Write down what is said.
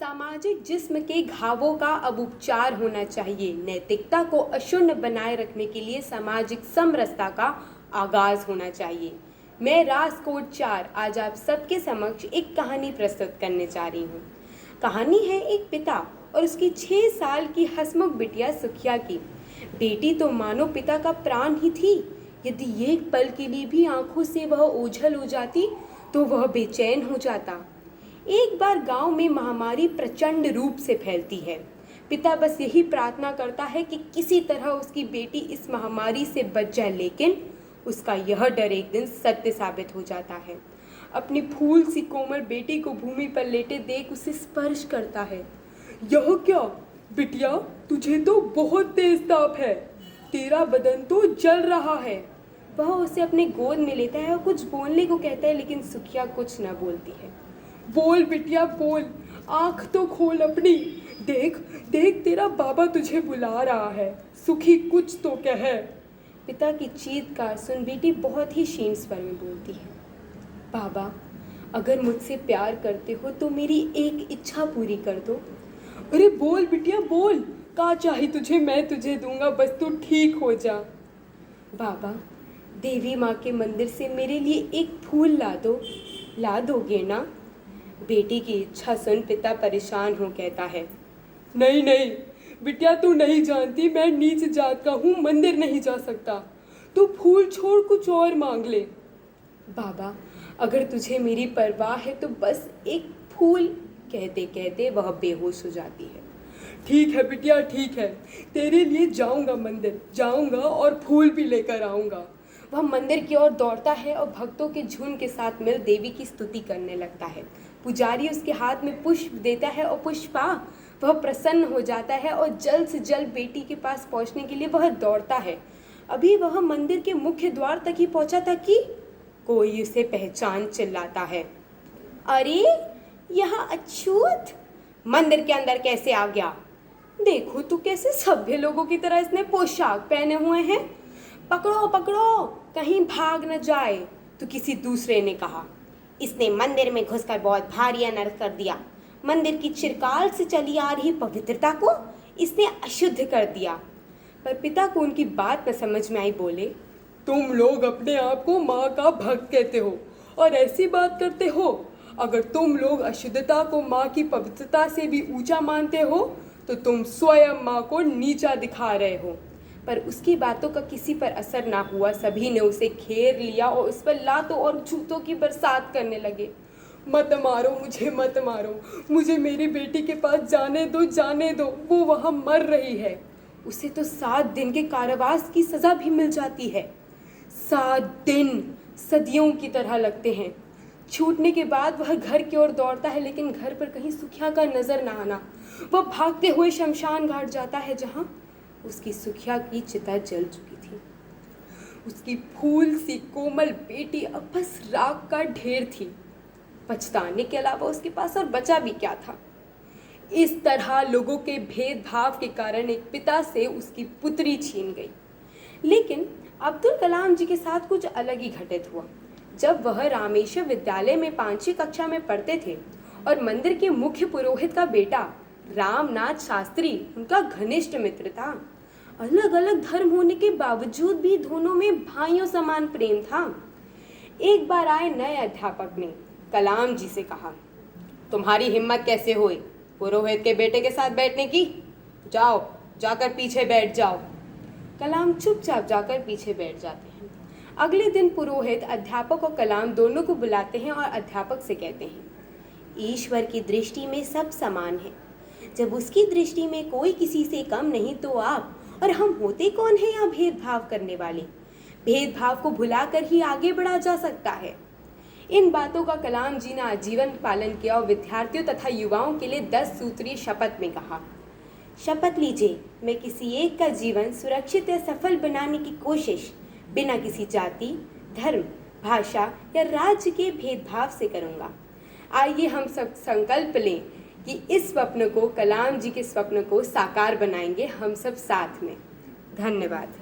सामाजिक जिस्म के घावों का अब उपचार होना चाहिए। नैतिकता को अक्षुण्ण बनाए रखने के लिए सामाजिक समरसता का आगाज होना चाहिए। मैं राजकोट 4 आज आप सबके समक्ष एक कहानी प्रस्तुत करने जा रही हूँ। कहानी है एक पिता और उसकी 6 साल की हंसमुख बिटिया सुखिया की। बेटी तो मानो पिता का प्राण ही थी। यदि एक पल के लिए भी आंखों से वह ओझल हो जाती तो वह बेचैन हो जाता। एक बार गांव में महामारी प्रचंड रूप से फैलती है। पिता बस यही प्रार्थना करता है कि किसी तरह उसकी बेटी इस महामारी से बच जाए, लेकिन उसका यह डर एक दिन सत्य साबित हो जाता है। अपनी फूल सी कोमल बेटी को भूमि पर लेटे देख उसे स्पर्श करता है। यह क्या बिटिया, तुझे तो बहुत तेज ताप है, तेरा बदन तो जल रहा है। वह उसे अपने गोद में लेता है और कुछ बोलने को कहता है, लेकिन सुखिया कुछ न बोलती है। बोल बिटिया बोल, आंख तो खोल अपनी, देख देख तेरा बाबा तुझे बुला रहा है, सुखी कुछ तो कह। पिता की चीत्कार सुन बेटी बहुत ही क्षीण स्वर में बोलती है, बाबा अगर मुझसे प्यार करते हो तो मेरी एक इच्छा पूरी कर दो। अरे बोल बिटिया बोल, का चाही तुझे मैं तुझे दूंगा, बस तू ठीक हो जा। बाबा देवी माँ के मंदिर से मेरे लिए एक फूल ला दोगे ना? बेटी की इच्छा सुन पिता परेशान हो कहता है, नहीं नहीं बिटिया, तू नहीं जानती मैं नीच जात का हूँ, मंदिर नहीं जा सकता, तू फूल छोड़ कुछ और मांग ले। बाबा अगर तुझे मेरी परवाह है तो बस एक फूल। कहते कहते वह बेहोश हो जाती है। ठीक है बिटिया ठीक है, तेरे लिए जाऊंगा मंदिर, जाऊंगा और फूल भी लेकर आऊंगा। वह मंदिर की ओर दौड़ता है और भक्तों के झुंड के साथ मिल देवी की स्तुति करने लगता है। पुजारी उसके हाथ में पुष्प देता है और पुष्पा वह प्रसन्न हो जाता है और जल्द से जल्द बेटी के पास पहुंचने के लिए वह दौड़ता है। अभी वह मंदिर के मुख्य द्वार तक ही पहुंचा था कि कोई उसे पहचान चिल्लाता है, अरे यहाँ अछूत मंदिर के अंदर कैसे आ गया? देखो तू कैसे सभ्य लोगों की तरह इसने पोशाक पहने हुए हैं। पकड़ो पकड़ो, कहीं भाग न जाए। तो किसी दूसरे ने कहा, इसने मंदिर में घुसकर बहुत भारी अनर्थ कर दिया। मंदिर की चिरकाल से चली आ रही पवित्रता को इसने अशुद्ध कर दिया। पर पिता को उनकी बात न समझ में आई, बोले, तुम लोग अपने आप को माँ का भक्त कहते हो और ऐसी बात करते हो। अगर तुम लोग अशुद्धता को माँ की पवित्रता से भी ऊंचा मानते हो तो तुम स्वयं माँ को नीचा दिखा रहे हो। पर उसकी बातों का किसी पर असर ना हुआ। सभी ने उसे घेर लिया और उस पर लातों और जूतों की बरसात करने लगे। मत मारो मुझे, मत मारो मुझे, मेरी बेटी के पास जाने दो, वो वहाँ मर रही है। उसे तो 7 दिन के कारावास की सजा भी मिल जाती है। 7 दिन सदियों की तरह लगते हैं। छूटने के बाद वह घर की ओर दौड़ता है, लेकिन घर पर कहीं सुखिया का नजर ना आना। वह भागते हुए शमशान घाट जाता है जहाँ उसकी सुखिया की चिता जल चुकी थी। उसकी फूल सी कोमल बेटी अब बस राख का ढेर थी। पछताने के अलावा उसके पास और बचा भी क्या था। इस तरह लोगों के भेदभाव के कारण एक पिता से उसकी पुत्री छीन गई। लेकिन अब्दुल कलाम जी के साथ कुछ अलग ही घटित हुआ। जब वह रामेश्वर विद्यालय में 5वीं कक्षा में पढ़ते थे और मंदिर के मुख्य पुरोहित का बेटा रामनाथ शास्त्री उनका घनिष्ठ मित्र था। अलग अलग धर्म होने के बावजूद भी दोनों में भाइयों समान प्रेम था। एक बार आए नए अध्यापक ने कलाम जी से कहा, तुम्हारी हिम्मत कैसे हुई पुरोहित के बेटे के साथ बैठने की? जाओ जाकर पीछे बैठ जाओ। कलाम चुपचाप जाकर पीछे बैठ जाते हैं। अगले दिन पुरोहित अध्यापक और कलाम दोनों को बुलाते हैं और अध्यापक से कहते हैं, ईश्वर की दृष्टि में सब समान है। जब उसकी दृष्टि में कोई किसी से कम नहीं तो आप और हम होते कौन है यहाँ भेदभाव करने वाले? भेदभाव को भुलाकर ही आगे बढ़ा जा सकता है। इन बातों का कलाम जी ने आजीवन पालन किया और विद्यार्थियों तथा युवाओं के लिए 10 सूत्रीय शपथ में कहा, शपथ लीजिए, मैं किसी एक का जीवन सुरक्षित या सफल बनाने की कोशिश बिना किसी जाति, धर्म, भाषा या राज्य के भेदभाव से करूँगा। आइए हम सब संकल्प लें कि इस स्वप्न को, कलाम जी के स्वप्न को साकार बनाएंगे हम सब साथ में। धन्यवाद।